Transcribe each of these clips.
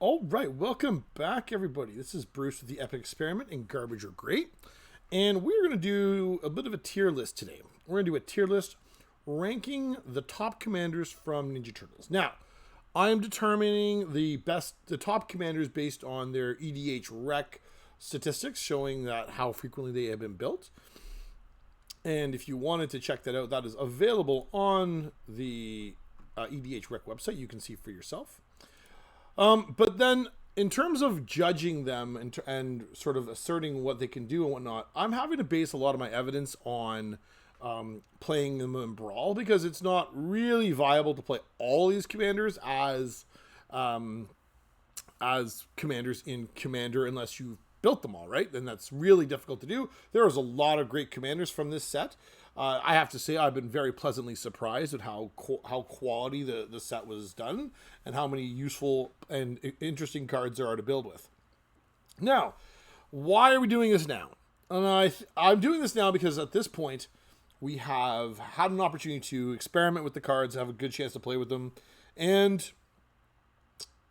All right, welcome back, everybody. This is Bruce with the Epic Experiment in Garbage or Great, and we're going to do a bit of a tier list today. We're going to do a tier list ranking the top commanders from Ninja Turtles. Now, I'm determining the top commanders based on their EDH rec statistics, showing that how frequently they have been built. And if you wanted to check that out, that is available on the EDH rec website. You can see for yourself. But then in terms of judging them and sort of asserting what they can do and whatnot, I'm having to base a lot of my evidence on playing them in Brawl, because it's not really viable to play all these commanders as commanders in Commander unless you've built them all, right? Then that's really difficult to do. There's a lot of great commanders from this set. I have to say I've been very pleasantly surprised at how quality the set was done and how many useful and interesting cards there are to build with. Now, why are we doing this now? And I'm doing this now because at this point we have had an opportunity to experiment with the cards, have a good chance to play with them, and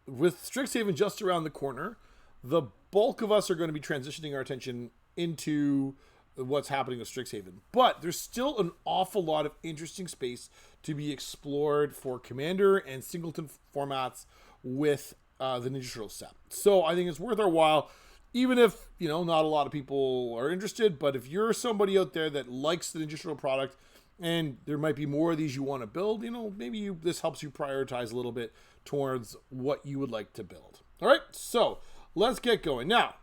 with Strixhaven just around the corner, the bulk of us are going to be transitioning our attention into what's happening with Strixhaven. But there's still an awful lot of interesting space to be explored for Commander and Singleton formats with the Ninja Turtles set. So I think it's worth our while, even if, not a lot of people are interested. But if you're somebody out there that likes the Ninja Turtle product and there might be more of these you want to build, maybe this helps you prioritize a little bit towards what you would like to build. All right, so let's get going. Now,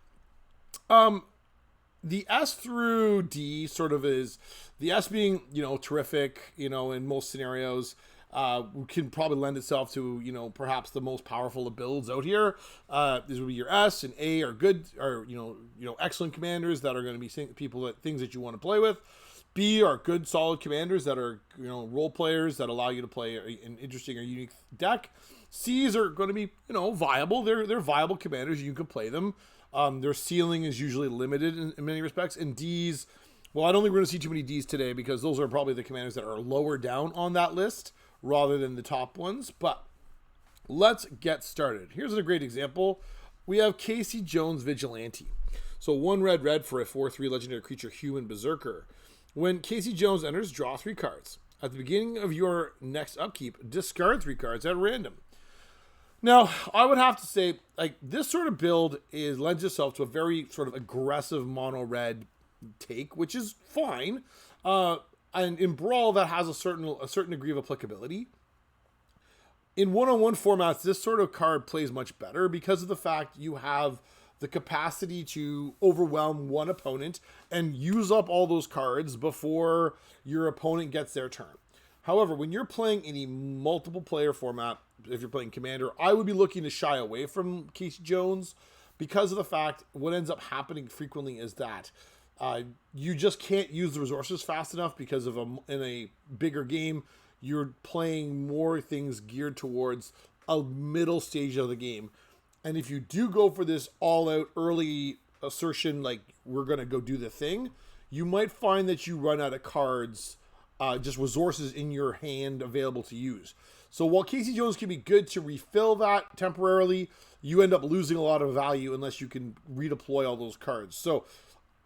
the S through D sort of is, the S being, terrific, in most scenarios, can probably lend itself to, perhaps the most powerful of builds out here. These would be your S, and A are good, or, excellent commanders that are going to be things that you want to play with. B are good, solid commanders that are, role players that allow you to play an interesting or unique deck. C's are going to be, viable. They're viable commanders. You can play them. Their ceiling is usually limited in many respects. And D's, well, I don't think we're going to see too many D's today because those are probably the commanders that are lower down on that list rather than the top ones. But let's get started. Here's a great example. We have Casey Jones Vigilante. So 1 red for a 4/3 legendary creature, human berserker. When Casey Jones enters, draw 3 cards. At the beginning of your next upkeep, discard 3 cards at random. Now, I would have to say, this sort of build lends itself to a very sort of aggressive mono-red take, which is fine. And in Brawl, that has a certain degree of applicability. In one-on-one formats, this sort of card plays much better because of the fact you have the capacity to overwhelm one opponent and use up all those cards before your opponent gets their turn. However, when you're playing in a multiple player format, if you're playing Commander, I would be looking to shy away from Casey Jones because of the fact what ends up happening frequently is that you just can't use the resources fast enough because in a bigger game, you're playing more things geared towards a middle stage of the game. And if you do go for this all-out early assertion, like we're going to go do the thing, you might find that you run out of cards, just resources in your hand available to use. So while Casey Jones can be good to refill that temporarily, you end up losing a lot of value unless you can redeploy all those cards. So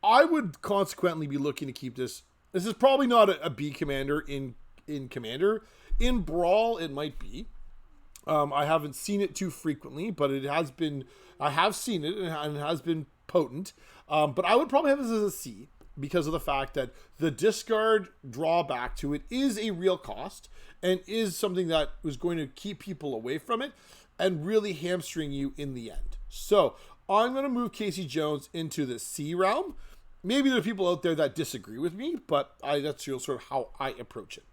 I would consequently be looking to keep this. This is probably not a B commander in Commander. In Brawl, it might be. I haven't seen it too frequently, but I have seen it and it has been potent. But I would probably have this as a C because of the fact that the discard drawback to it is a real cost and is something that was going to keep people away from it and really hamstring you in the end. So I'm going to move Casey Jones into the C realm. Maybe there are people out there that disagree with me, but that's sort of how I approach it.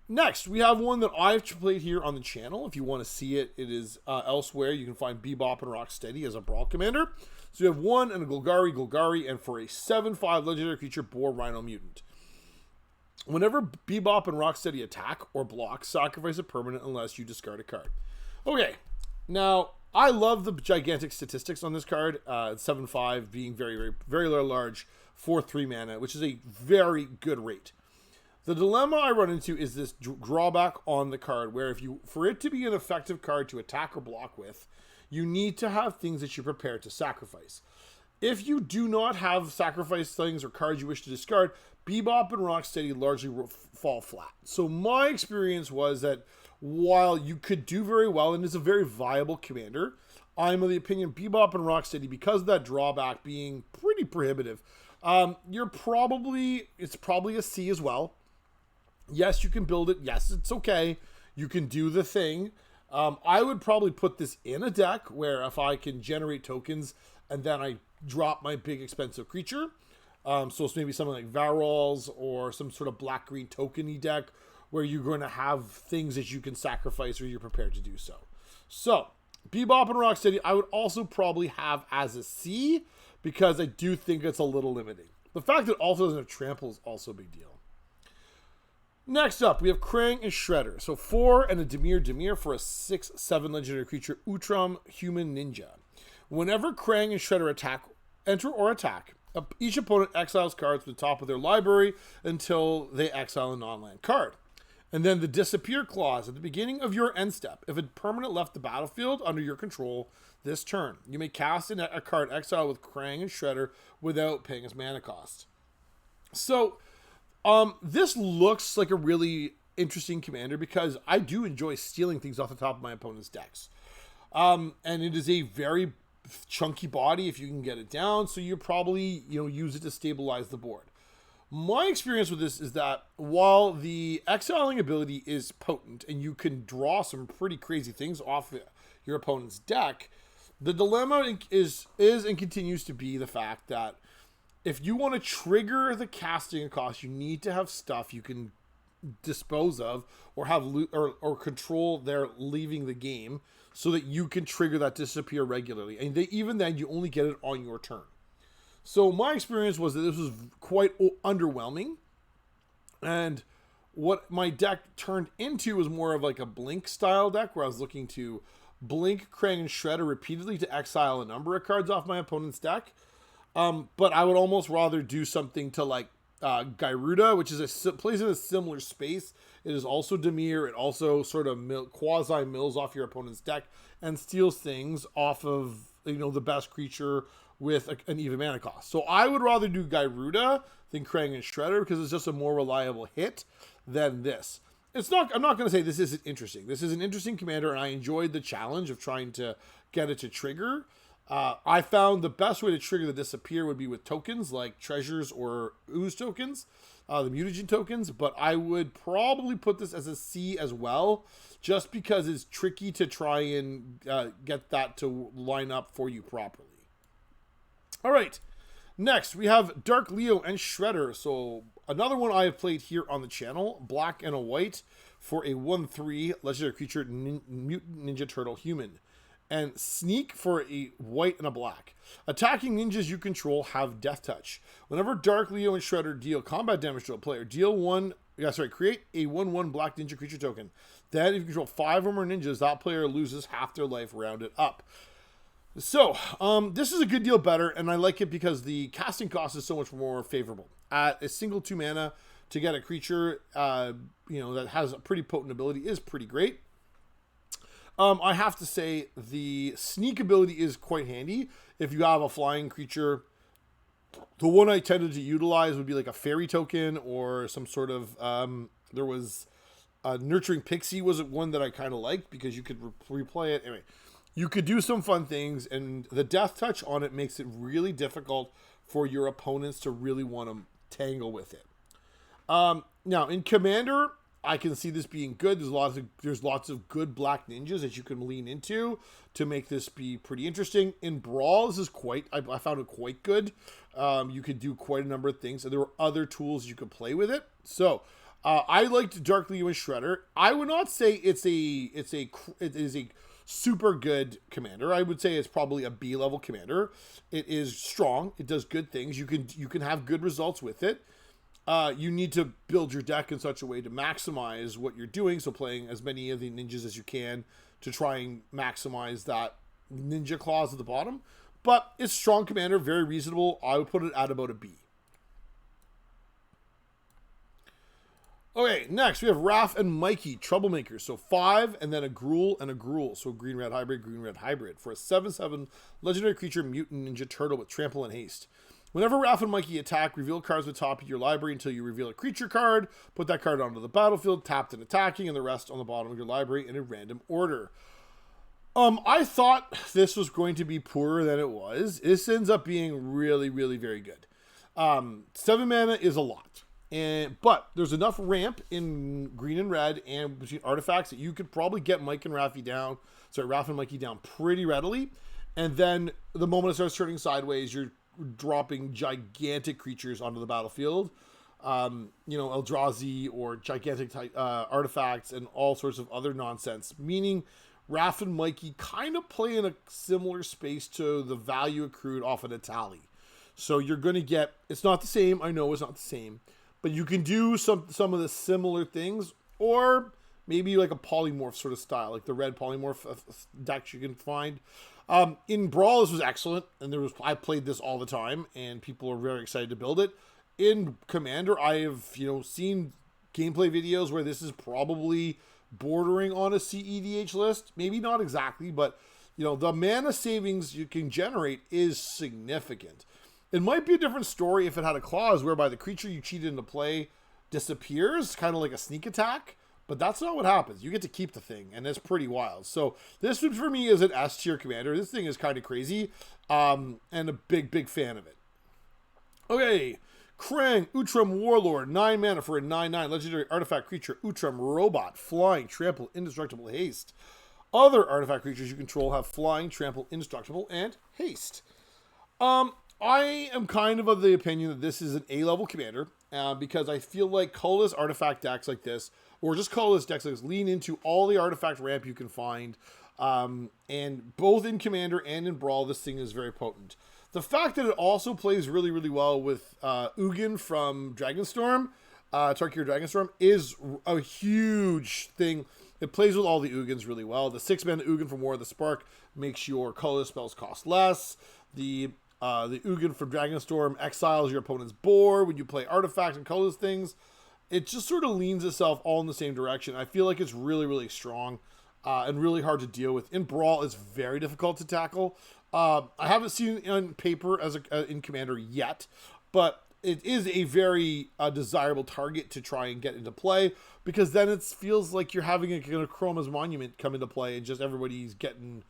Next, we have one that I've played here on the channel. If you want to see it, it is elsewhere. You can find Bebop and Rocksteady as a Brawl commander. So you have 1 and a Golgari, and for a 7/5 legendary creature, Boar Rhino Mutant. Whenever Bebop and Rocksteady attack or block, sacrifice a permanent unless you discard a card. Okay, now I love the gigantic statistics on this card. 7/5 being very, very, very large for 3 mana, which is a very good rate. The dilemma I run into is this drawback on the card, where for it to be an effective card to attack or block with, you need to have things that you're prepared to sacrifice. If you do not have sacrifice things or cards you wish to discard, Bebop and Rocksteady largely fall flat. So my experience was that while you could do very well and is a very viable commander, I'm of the opinion Bebop and Rocksteady, because of that drawback being pretty prohibitive, it's probably a C as well. Yes, you can build it. Yes, it's okay. You can do the thing. I would probably put this in a deck where if I can generate tokens and then I drop my big expensive creature. So it's maybe something like Varol's or some sort of black-green token-y deck where you're going to have things that you can sacrifice or you're prepared to do so. So, Bebop and Rocksteady, I would also probably have as a C because I do think it's a little limiting. The fact that it also doesn't have trample is also a big deal. Next up, we have Krang and Shredder. So 4 and a Dimir for a 6/7 legendary creature, Utrum Human Ninja. Whenever Krang and Shredder enter or attack, each opponent exiles cards to the top of their library until they exile a non-land card. And then the disappear clause at the beginning of your end step. If a permanent left the battlefield under your control this turn, you may cast a card exile with Krang and Shredder without paying its mana cost. So, this looks like a really interesting commander because I do enjoy stealing things off the top of my opponent's decks. And it is a very chunky body if you can get it down, so you probably use it to stabilize the board. My experience with this is that while the exiling ability is potent and you can draw some pretty crazy things off your opponent's deck, the dilemma is and continues to be the fact that if you want to trigger the casting cost, you need to have stuff you can dispose of or have or control their leaving the game so that you can trigger that disappear regularly. And even then, you only get it on your turn. So my experience was that this was quite underwhelming. And what my deck turned into was more of like a Blink style deck where I was looking to Blink, Krang, and Shredder repeatedly to exile a number of cards off my opponent's deck. But I would almost rather do something to like Gyruda, which plays in a similar space. It is also Dimir. It also sort of quasi mills off your opponent's deck and steals things off of the best creature with an even mana cost. So I would rather do Gyruda than Krang and Shredder because it's just a more reliable hit than this. I'm not going to say this isn't interesting. This is an interesting commander, and I enjoyed the challenge of trying to get it to trigger. I found the best way to trigger the disappear would be with tokens like treasures or ooze tokens, the mutagen tokens, but I would probably put this as a C as well, just because it's tricky to try and get that to line up for you properly. All right, next we have Dark Leo and Shredder. So another one I have played here on the channel, black and a white for a 1/3 legendary creature, Mutant Ninja Turtle Human. And Sneak for a white and a black. Attacking ninjas you control have Death Touch. Whenever Dark Leo and Shredder deal combat damage to a player, create a 1/1 black ninja creature token. Then if you control 5 or more ninjas, that player loses half their life rounded up. So, this is a good deal better, and I like it because the casting cost is so much more favorable. At a single 2 mana to get a creature, that has a pretty potent ability is pretty great. I have to say the sneak ability is quite handy. If you have a flying creature, the one I tended to utilize would be like a fairy token or some sort of, there was a Nurturing Pixie was one that I kind of liked because you could replay it. Anyway, you could do some fun things, and the Death Touch on it makes it really difficult for your opponents to really want to tangle with it. Now, in Commander, I can see this being good. There's lots of good black ninjas that you can lean into to make this be pretty interesting. In Brawl, this is I found it quite good. You could do quite a number of things, and there were other tools you could play with it. So I liked Dark Leo and Shredder. I would not say it is a super good commander. I would say it's probably a B level commander. It is strong. It does good things. You can have good results with it. You need to build your deck in such a way to maximize what you're doing. So playing as many of the ninjas as you can to try and maximize that ninja clause at the bottom. But it's strong commander, very reasonable. I would put it at about a B. Okay, next we have Raph and Mikey, Troublemakers. So 5 and then a Gruul and a Gruul. So green-red hybrid for a 7/7 legendary creature mutant ninja turtle with trample and haste. Whenever Raph and Mikey attack, reveal cards at the top of your library until you reveal a creature card. Put that card onto the battlefield, tapped and attacking, and the rest on the bottom of your library in a random order. I thought this was going to be poorer than it was. This ends up being really, really very good. 7 mana is a lot. But there's enough ramp in green and red and between artifacts that you could probably get Raph and Mikey down pretty readily. And then the moment it starts turning sideways, you're dropping gigantic creatures onto the battlefield. Eldrazi or gigantic artifacts and all sorts of other nonsense. Meaning Raph and Mikey kind of play in a similar space to the value accrued off an Atali. So you're going to get, it's not the same. I know it's not the same. But you can do some of the similar things, or maybe like a polymorph sort of style, like the red polymorph decks you can find. In Brawl, this was excellent, and I played this all the time, and people are very excited to build it. In Commander, I have seen gameplay videos where this is probably bordering on a CEDH list. Maybe not exactly, but the mana savings you can generate is significant. It might be a different story if it had a clause whereby the creature you cheated into play disappears, kind of like a sneak attack, but that's not what happens. You get to keep the thing, and it's pretty wild. So this one for me is an S tier commander. This thing is kind of crazy, and a big fan of it. Okay, Krang, Utrum Warlord, 9 mana for a 9/9 legendary artifact creature, Utrum Robot, flying, trample, indestructible, haste. Other artifact creatures you control have flying, trample, indestructible, and haste. I am kind of the opinion that this is an A-level commander because I feel like colorless artifact decks like this, or just colorless decks like this, lean into all the artifact ramp you can find. And both in Commander and in Brawl, this thing is very potent. The fact that it also plays really, really well with Ugin from Dragonstorm, Tarkir Dragonstorm, is a huge thing. It plays with all the Ugins really well. The 6-mana Ugin from War of the Spark makes your colorless spells cost less. The Ugin from Dragonstorm exiles your opponent's board when you play artifacts and colorless things. It just sort of leans itself all in the same direction. I feel like it's really, really strong and really hard to deal with. In Brawl, it's very difficult to tackle. I haven't seen it on paper in Commander yet, but it is a very desirable target to try and get into play, because then it feels like you're having a Chroma's Monument come into play and just everybody's getting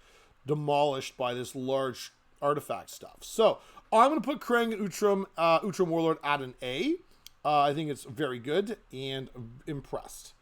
demolished by this large artifact stuff. So I'm going to put Krang and Utrum Warlord at an A. I think it's very good and impressed.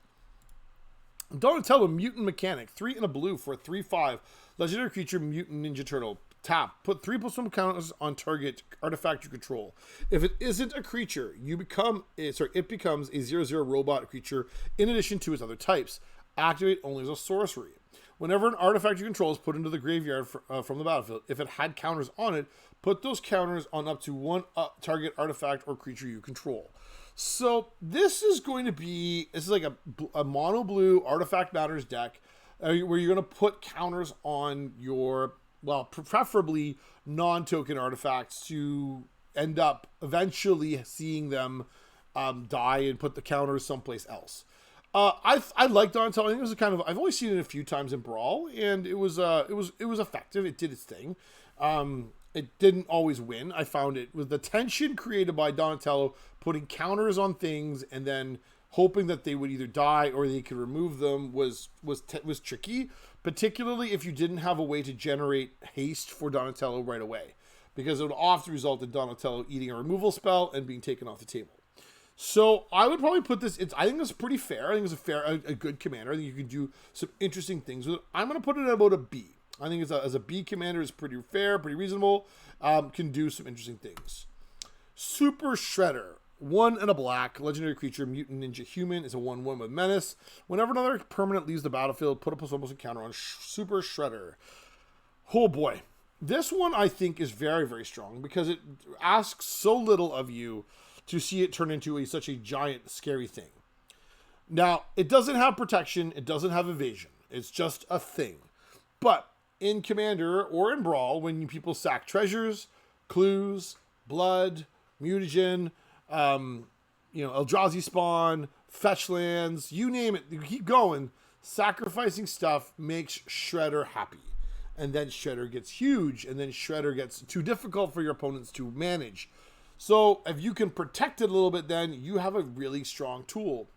Donatello, Mutant Mechanic, 3 and a blue for a 3/5 legendary creature, Mutant Ninja Turtle. Tap, put 3+1 counters on target artifact you control. If it isn't a creature, it becomes a 0/0 robot creature in addition to its other types. Activate only as a sorcery. Whenever an artifact you control is put into the graveyard from the battlefield, if it had counters on it, put those counters on up to one target artifact or creature you control. So this is like a mono blue artifact matters deck where you're going to put counters on your, preferably non-token artifacts to end up eventually seeing them die and put the counters someplace else. I like Donatello. I think it was I've only seen it a few times in Brawl, and it was effective. It did its thing. It didn't always win. I found it with the tension created by Donatello putting counters on things and then hoping that they would either die or they could remove them was tricky, particularly if you didn't have a way to generate haste for Donatello right away, because it would often result in Donatello eating a removal spell and being taken off the table. So I would probably put this, I think it's pretty fair. I think it's a good commander. I think you can do some interesting things with it. I'm going to put it at about a B. I think as a B commander, it's pretty fair, pretty reasonable. Can do some interesting things. Super Shredder, 1 and a black, legendary creature, mutant ninja human, is a 1/1 with menace. Whenever another permanent leaves the battlefield, put a +1/+1 counter on Super Shredder. Oh boy. This one I think is very, very strong because it asks so little of you to see it turn into such a giant, scary thing. Now, it doesn't have protection. It doesn't have evasion. It's just a thing. But in Commander or in Brawl, when people sack treasures, clues, blood, mutagen, Eldrazi spawn, fetch lands, you name it. You keep going. Sacrificing stuff makes Shredder happy. And then Shredder gets huge, and then Shredder gets too difficult for your opponents to manage. So if you can protect it a little bit, then you have a really strong tool.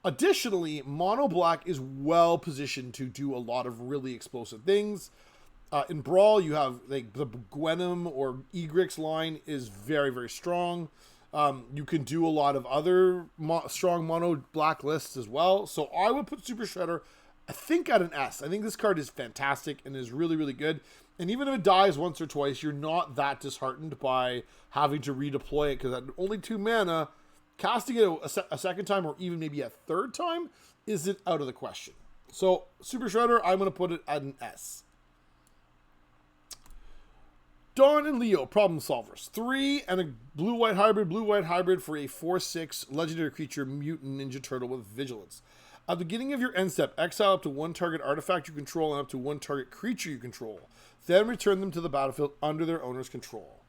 Additionally, Mono Black is well positioned to do a lot of really explosive things. In Brawl, you have like the Gwenom or Egrix line is very, very strong. You can do a lot of other strong Mono Black lists as well. So I would put Super Shredder, I think, at an S. I think this card is fantastic and is really, really good. And even if it dies once or twice, you're not that disheartened by having to redeploy it, because at only 2 mana, casting it a second time or even maybe a third time isn't out of the question. So Super Shredder, I'm going to put it at an S. Dawn and Leo, problem solvers. 3 and a blue-white hybrid for a 4/6 legendary creature, mutant ninja turtle with vigilance. At the beginning of your end step, exile up to 1 target artifact you control and up to 1 target creature you control. Then return them to the battlefield under their owner's control.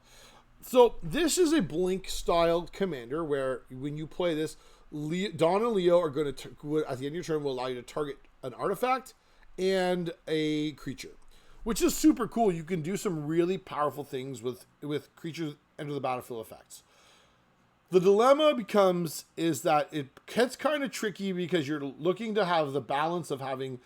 So this is a Blink-styled commander where when you play this, Dawn and Leo are going to, at the end of your turn, will allow you to target an artifact and a creature, which is super cool. You can do some really powerful things with creatures enter the battlefield effects. The dilemma is that it gets kind of tricky because you're looking to have the balance of having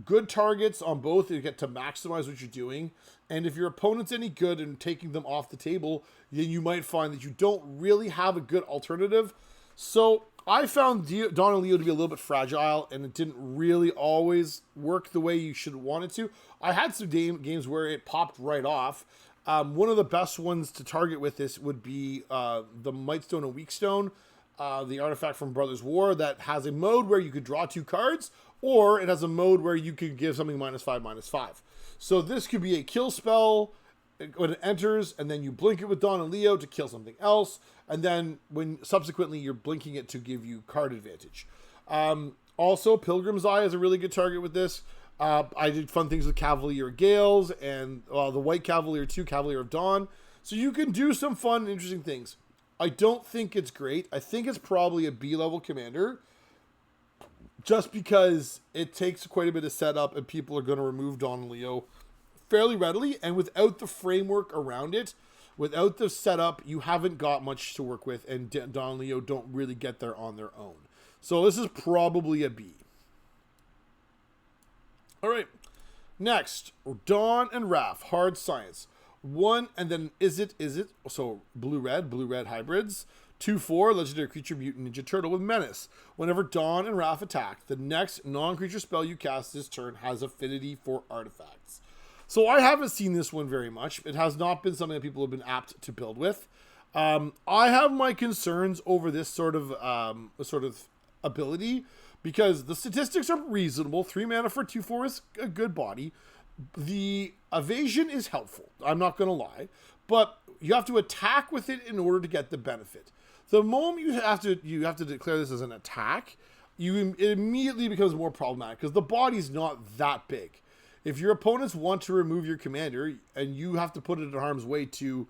good targets on both to get to maximize what you're doing. And if your opponent's any good and taking them off the table, then you might find that you don't really have a good alternative. So I found Dawn and Leo to be a little bit fragile, and it didn't really always work the way you should want it to. I had some games where it popped right off. One of the best ones to target with this would be the Mightstone and Weakstone, the artifact from Brothers War that has a mode where you could draw 2 cards, or it has a mode where you could give something -5/-5. So this could be a kill spell when it enters, and then you blink it with Dawn and Leo to kill something else, and then when subsequently you're blinking it to give you card advantage. Also, Pilgrim's Eye is a really good target with this. I did fun things with Cavalier Gales and the White Cavalier 2, Cavalier of Dawn. So you can do some fun and interesting things. I don't think it's great. I think it's probably a B-level commander, just because it takes quite a bit of setup and people are going to remove Dawn and Leo fairly readily. And without the framework around it, without the setup, you haven't got much to work with, and Dawn and Leo don't really get there on their own. So this is probably a B. All right, next, Dawn and Raph, hard science. 1, and then is it? So blue-red hybrids. 2/4, legendary creature, mutant ninja turtle with menace. Whenever Dawn and Raph attack, the next non-creature spell you cast this turn has affinity for artifacts. So I haven't seen this one very much. It has not been something that people have been apt to build with. I have my concerns over this sort of ability, because the statistics are reasonable. 3 mana for 2/4 is a good body. The evasion is helpful, I'm not going to lie, but you have to attack with it in order to get the benefit. The moment you have to declare this as an attack, it immediately becomes more problematic because the body's not that big. If your opponents want to remove your commander and you have to put it in harm's way to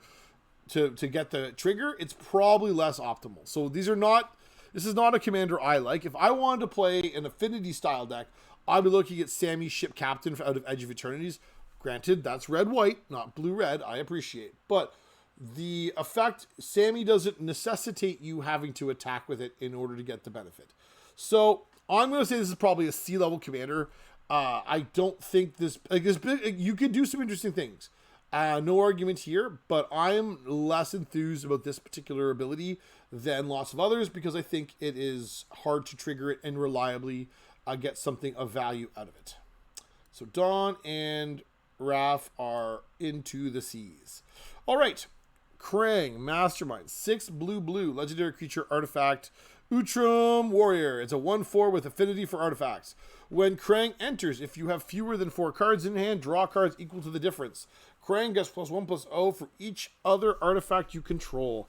get the trigger, it's probably less optimal. So this is not a commander I like. If I wanted to play an affinity style deck, I'd be looking at Sammy's Ship Captain out of Edge of Eternities. Granted, that's red-white, not blue-red, I appreciate. But the effect, Sammy doesn't necessitate you having to attack with it in order to get the benefit. So I'm going to say this is probably a C-level commander. I don't think this you could do some interesting things. No argument here, but I'm less enthused about this particular ability than lots of others because I think it is hard to trigger it and reliably get something of value out of it. So Dawn and Raph are into the seas. All right. Krang, Mastermind, 6 blue, legendary creature artifact, Utrum Warrior. It's a 1/4 with affinity for artifacts. When Krang enters, if you have fewer than 4 cards in hand, draw cards equal to the difference. Krang gets +1/+0 for each other artifact you control.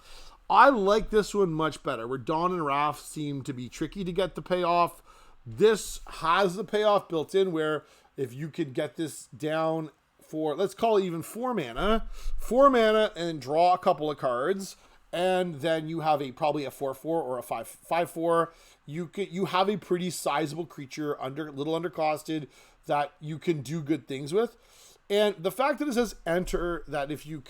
I like this one much better, where Dawn and Raph seem to be tricky to get the payoff. This has the payoff built in, where if you could get this down for, let's call it even 4 mana, and draw a couple of cards, and then you have probably a 4/4 or a 5/4. you have a pretty sizable creature, little undercosted, that you can do good things with. And the fact that it says enter, that if you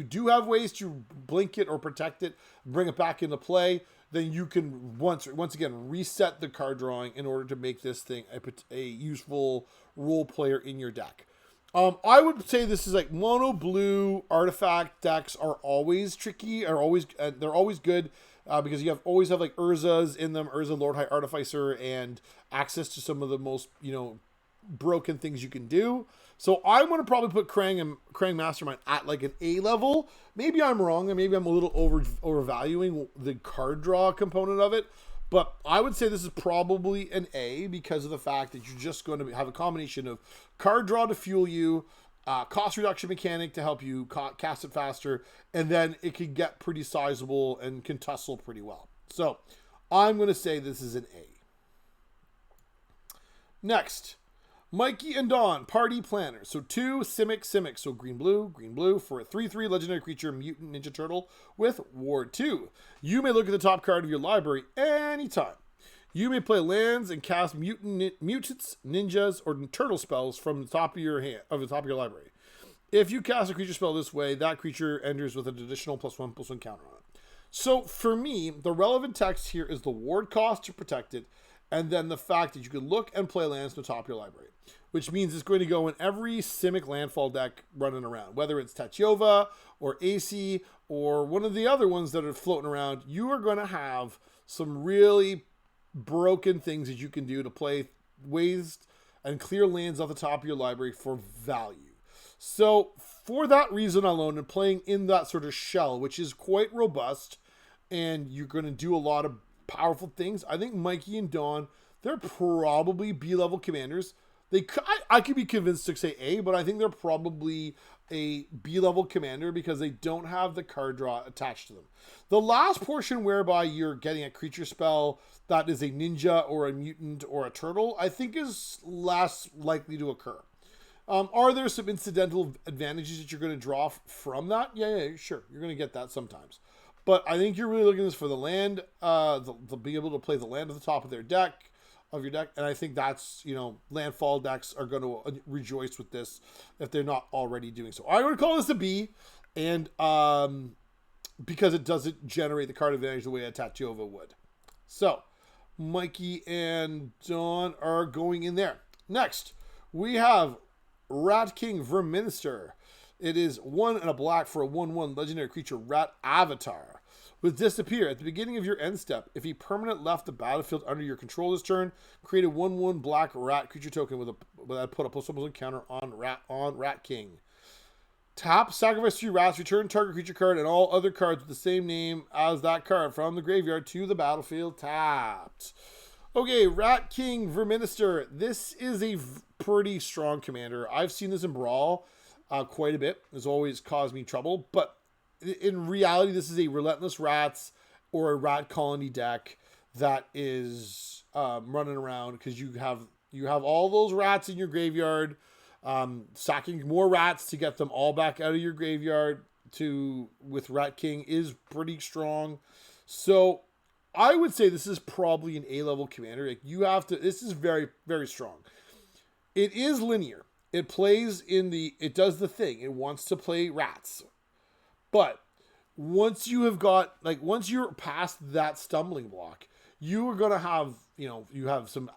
do have ways to blink it or protect it, bring it back into play, then you can once again reset the card drawing in order to make this thing a useful role player in your deck. I would say this is like mono blue artifact decks are always tricky, they're always good because you always have like Urzas in them, Urza Lord High Artificer, and access to some of the most broken things you can do. So I'm going to probably put Krang Mastermind at like an A level. Maybe I'm wrong, and maybe I'm a little overvaluing the card draw component of it. But I would say this is probably an A because of the fact that you're just going to have a combination of card draw to fuel you, cost reduction mechanic to help you cast it faster, and then it can get pretty sizable and can tussle pretty well. So I'm going to say this is an A. Next, Mikey and Dawn, Party Planner. So 2 Simic. So green blue for a 3/3 legendary creature, Mutant Ninja Turtle with Ward 2. You may look at the top card of your library anytime. You may play lands and cast mutants, ninjas, or turtle spells from the top of your library. If you cast a creature spell this way, that creature enters with an additional +1/+1 counter on it. So for me, the relevant text here is the ward cost to protect it, and then the fact that you can look and play lands to the top of your library, which means it's going to go in every Simic landfall deck running around, whether it's Tachyova or AC or one of the other ones that are floating around. You are going to have some really broken things that you can do to play waste and clear lands off the top of your library for value. So for that reason alone, and playing in that sort of shell, which is quite robust, and you're going to do a lot of powerful things, I think Mikey and Dawn, they're probably B-level commanders. I could be convinced to say A, but I think they're probably a B-level commander because they don't have the card draw attached to them. The last portion whereby you're getting a creature spell that is a ninja or a mutant or a turtle, I think is less likely to occur. Are there some incidental advantages that you're going to draw from that? Yeah, sure. You're going to get that sometimes. But I think you're really looking at this for the land, they'll be able to play the land at the top of your deck, and I think that's, landfall decks are going to rejoice with this if they're not already doing so. I would call this a B, and because it doesn't generate the card advantage the way a Tachyova would. So, Mikey and Dawn are going in there. Next, we have Rat King Verminster. It is 1 and a black for a 1/1 legendary creature, Rat Avatar. With Disappear, at the beginning of your end step, if a permanent left the battlefield under your control this turn, create a 1/1 black rat creature token with a put a +1/+1 counter on Rat King. Tap, sacrifice 3 rats, return target creature card and all other cards with the same name as that card from the graveyard to the battlefield tapped. Okay, Rat King Verminster. This is a pretty strong commander. I've seen this in Brawl quite a bit. It's always caused me trouble, but in reality, this is a Relentless Rats or a Rat Colony deck that is running around because you have all those rats in your graveyard, sacking more rats to get them all back out of your graveyard with Rat King is pretty strong. So I would say this is probably an A-level commander. This is very, very strong. It is linear. It does the thing. It wants to play rats. But once you're past that stumbling block, you are going to have, you have some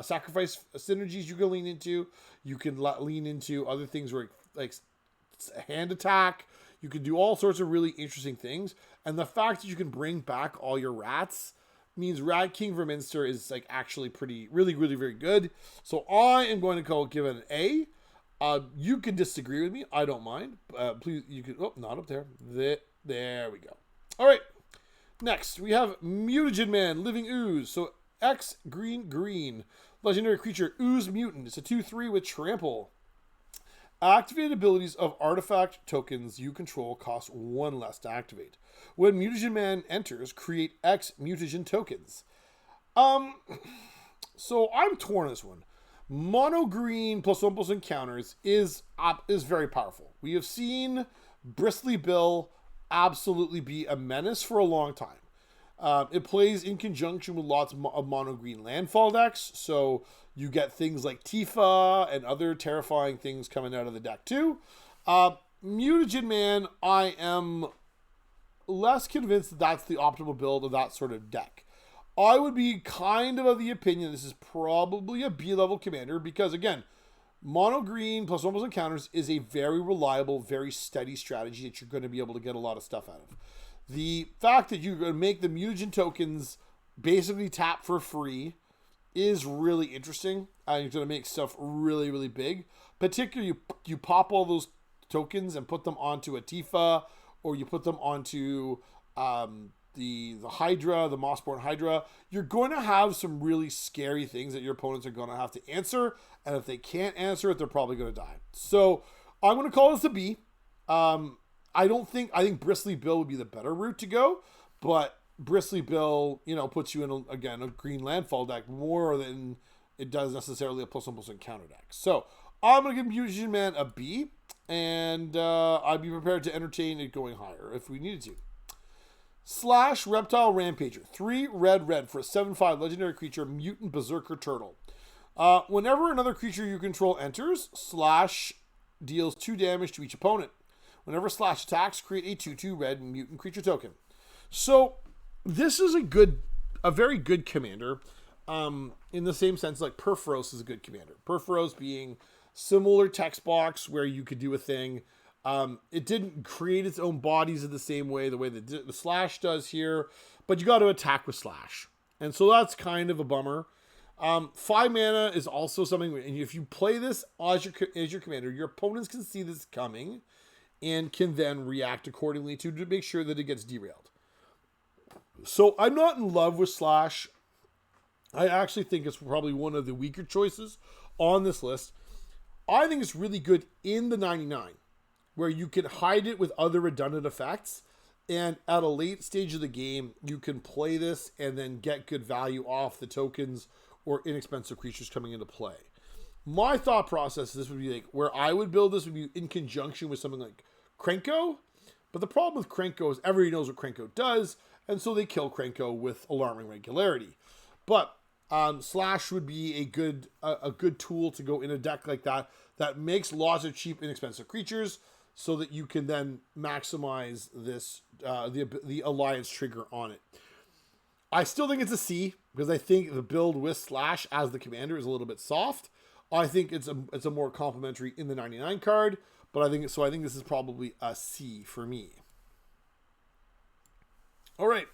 sacrifice synergies you can lean into. You can lean into other things like hand attack. You can do all sorts of really interesting things. And the fact that you can bring back all your rats means Rat King Verminster is actually really, really very good. So I am going to give it an A. You can disagree with me. I don't mind. Please, you can. Oh, not up there. There we go. All right. Next, we have Mutagen Man, Living Ooze. So X green. Legendary creature, Ooze Mutant. It's a 2/3 with Trample. Activated abilities of artifact tokens you control cost 1 less to activate. When Mutagen Man enters, create X mutagen tokens. So I'm torn on this one. Mono green +1/+1 counters is very powerful. We have seen Bristly Bill absolutely be a menace for a long time. It plays in conjunction with lots of mono green landfall decks, so you get things like Tifa and other terrifying things coming out of the deck too. Mutagen Man, I am less convinced that that's the optimal build of that sort of deck. I would be kind of the opinion this is probably a B-level commander because, again, mono green plus +1 encounters is a very reliable, very steady strategy that you're going to be able to get a lot of stuff out of. The fact that you're going to make the mutagen tokens basically tap for free is really interesting. You're going to make stuff really, really big. Particularly, you pop all those tokens and put them onto a Tifa, or you put them onto the Hydra, the Mossborn Hydra. You're going to have some really scary things that your opponents are going to have to answer, and if they can't answer it, they're probably going to die. So I'm going to call this a B. I think Bristly Bill would be the better route to go, but Bristly Bill, puts you in a green landfall deck more than it does necessarily a +1 counter deck. So I'm going to give Mutagen Man a B, and I'd be prepared to entertain it going higher if we needed to. Slash Reptile Rampager. 3 red for a 7/5 legendary creature, Mutant Berserker Turtle. Whenever another creature you control enters, Slash deals 2 damage to each opponent. Whenever Slash attacks, create a 2/2 red mutant creature token. So this is a very good commander. In the same sense, like Perforos is a good commander. Perforos being similar text box where you could do a thing. It didn't create its own bodies in the same way, the way that the Slash does here, but you got to attack with Slash. And so that's kind of a bummer. 5 mana is also something, and if you play this as your commander, your opponents can see this coming and can then react accordingly to make sure that it gets derailed. So I'm not in love with Slash. I actually think it's probably one of the weaker choices on this list. I think it's really good in the 99, where you can hide it with other redundant effects, and at a late stage of the game, you can play this and then get good value off the tokens or inexpensive creatures coming into play. My thought process, this would be like, where I would build this would be in conjunction with something like Krenko, but the problem with Krenko is everybody knows what Krenko does, and so they kill Krenko with alarming regularity. But Slash would be a good tool to go in a deck like that makes lots of cheap, inexpensive creatures, so that you can then maximize this the alliance trigger on it. I still think it's a C because I think the build with Slash as the commander is a little bit soft. I think it's a more complimentary in the 99 card, but I think this is probably a C for me. All right,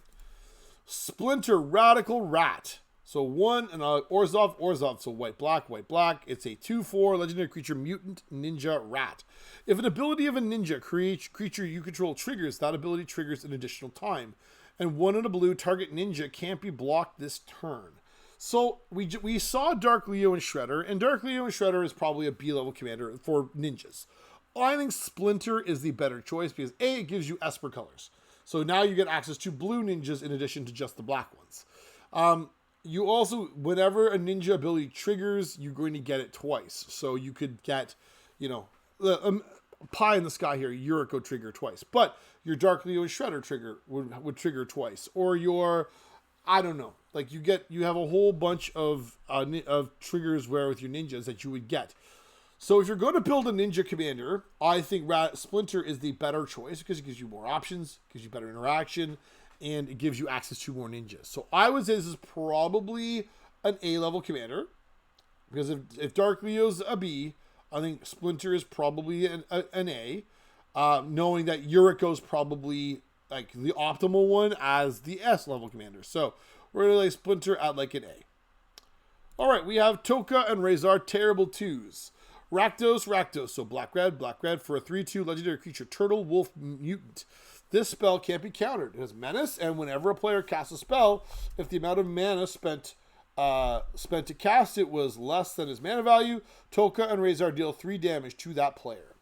Splinter Radical Rat. So 1 and Orzhov, so white black. It's a 2/4 legendary creature, Mutant Ninja Rat. If an ability of a ninja creature you control triggers, that ability triggers an additional time. And 1 and a blue, target ninja can't be blocked this turn. So we saw Dark Leo and Shredder, and Dark Leo and Shredder is probably a B-level commander for ninjas. I think Splinter is the better choice because A, it gives you Esper colors. So now you get access to blue ninjas in addition to just the black ones. You also, whenever a ninja ability triggers, you're going to get it twice. So you could get, pie in the sky here, Yuriko trigger twice. But your Dark Leo and Shredder trigger would trigger twice. Or your, I don't know, like you have a whole bunch of triggers where with your ninjas that you would get. So if you're going to build a ninja commander, I think Splinter is the better choice because it gives you more options, gives you better interaction, and it gives you access to more ninjas. So I would say this is probably an A-level commander. Because if Dark Leo's a B, I think Splinter is probably an A. Knowing that Yuriko's probably like the optimal one as the S-level commander. So we're going to lay Splinter at like an A. All right, we have Toka and Razor, terrible 2s. Rakdos. So black red for a 3/2 legendary creature, turtle, wolf, mutant. This spell can't be countered. It has menace, and whenever a player casts a spell, if the amount of mana spent to cast it was less than his mana value, Toka and Razor deal 3 damage to that player.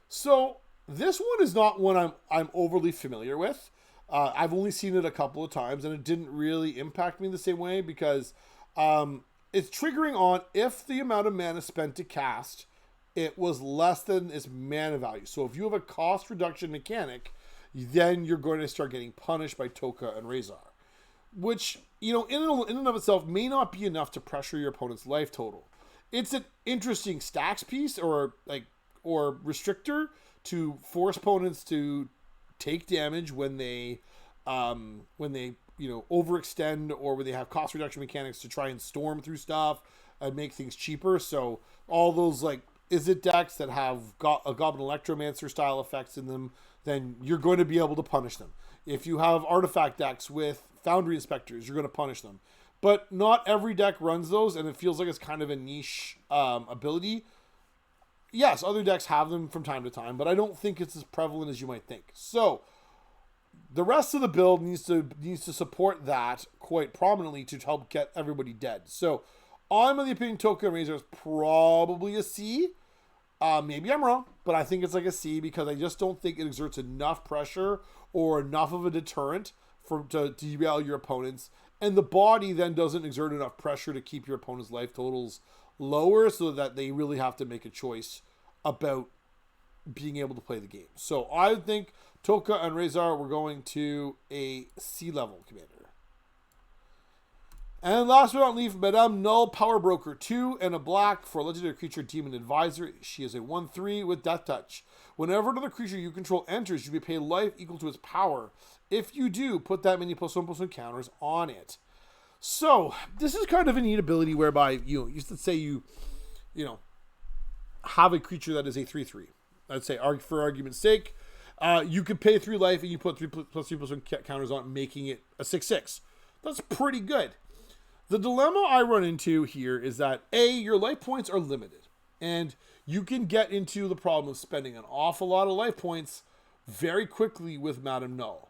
So this one is not one I'm overly familiar with. I've only seen it a couple of times, and it didn't really impact me the same way because it's triggering on if the amount of mana spent to cast it was less than its mana value. So if you have a cost reduction mechanic, then you're going to start getting punished by Toka and Razor. which, you know, in and of itself may not be enough to pressure your opponent's life total. It's an interesting stacks piece or restrictor to force opponents to take damage when they overextend, or when they have cost reduction mechanics to try and storm through stuff and make things cheaper. So all those Izzet decks that have got a Goblin Electromancer style effects in them, then you're going to be able to punish them. If you have artifact decks with Foundry Inspectors, you're going to punish them. But not every deck runs those, and it feels like it's kind of a niche ability. Yes, other decks have them from time to time, but I don't think it's as prevalent as you might think. So the rest of the build needs to support that quite prominently to help get everybody dead. So I'm of the opinion Toka and Razor is probably a C. Maybe I'm wrong, but I think it's like a C because I just don't think it exerts enough pressure or enough of a deterrent to derail your opponents. And the body then doesn't exert enough pressure to keep your opponent's life totals lower, so that they really have to make a choice about being able to play the game. So I think Toka and Razor, we're going to a C level commander. And last but not least, Madame Null, Power Broker 2 and a black for a legendary creature, Demon Advisor. She is a 1/3 with Death Touch. Whenever another creature you control enters, you may pay life equal to its power. If you do, put that many +1/+1 counters on it. So this is kind of a neat ability whereby you should say you have a creature that is a 3/3. I'd say, for argument's sake, you could pay 3 life and you put 3+3+1 counters on, making it a 6/6. That's pretty good. The dilemma I run into here is that your life points are limited, and you can get into the problem of spending an awful lot of life points very quickly with Madame Null.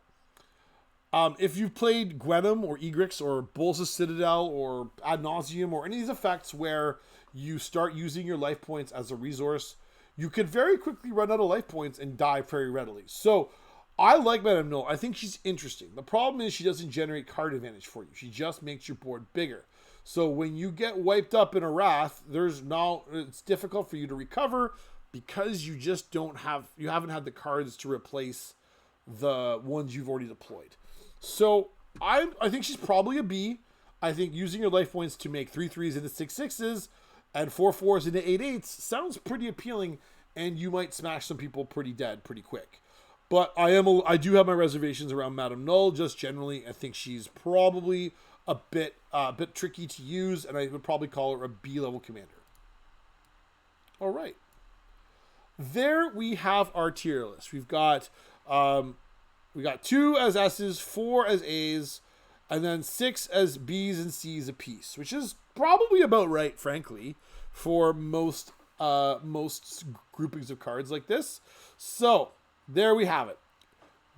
If you've played Gwenum or Egrix or Bolus' Citadel or Ad Nauseam or any of these effects where you start using your life points as a resource, you could very quickly run out of life points and die very readily. So I like Madame Null. I think she's interesting. The problem is she doesn't generate card advantage for you. She just makes your board bigger. So when you get wiped up in a Wrath, it's difficult for you to recover because you haven't had the cards to replace the ones you've already deployed. So I think she's probably a B. I think using your life points to make 3/3s into 6/6s and 4/4s into 8/8s sounds pretty appealing, and you might smash some people pretty dead pretty quick. But I do have my reservations around Madame Null. Just generally, I think she's probably a bit tricky to use, and I would probably call her a B level commander. All right, there we have our tier list. We got 2 as S's, 4 as A's, and then 6 as B's and C's apiece, which is probably about right, frankly, for most groupings of cards like this. So there we have it.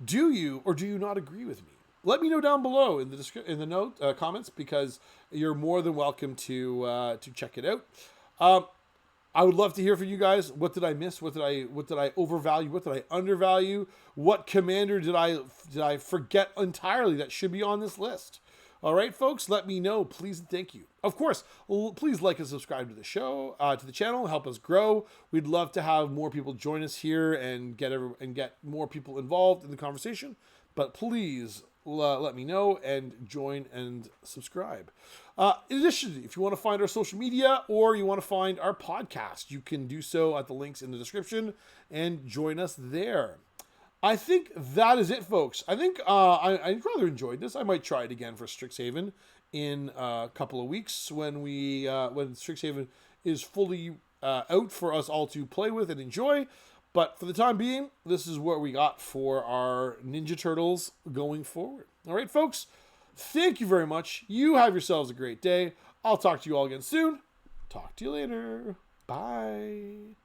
Do you or do you not agree with me? Let me know down below in the comments, because you're more than welcome to check it out. I would love to hear from you guys. What did I miss? What did I overvalue? What did I undervalue? What commander did I forget entirely that should be on this list? All right, folks, let me know, please and thank you. Of course, please like and subscribe to the show, to the channel, help us grow. We'd love to have more people join us here and get more people involved in the conversation. But please let me know and join and subscribe. In addition, if you want to find our social media or you want to find our podcast, you can do so at the links in the description and join us there. I think that is it, folks. I think I rather enjoyed this. I might try it again for Strixhaven in a couple of weeks when Strixhaven is fully out for us all to play with and enjoy. But for the time being, this is what we got for our Ninja Turtles going forward. All right, folks, thank you very much. You have yourselves a great day. I'll talk to you all again soon. Talk to you later. Bye.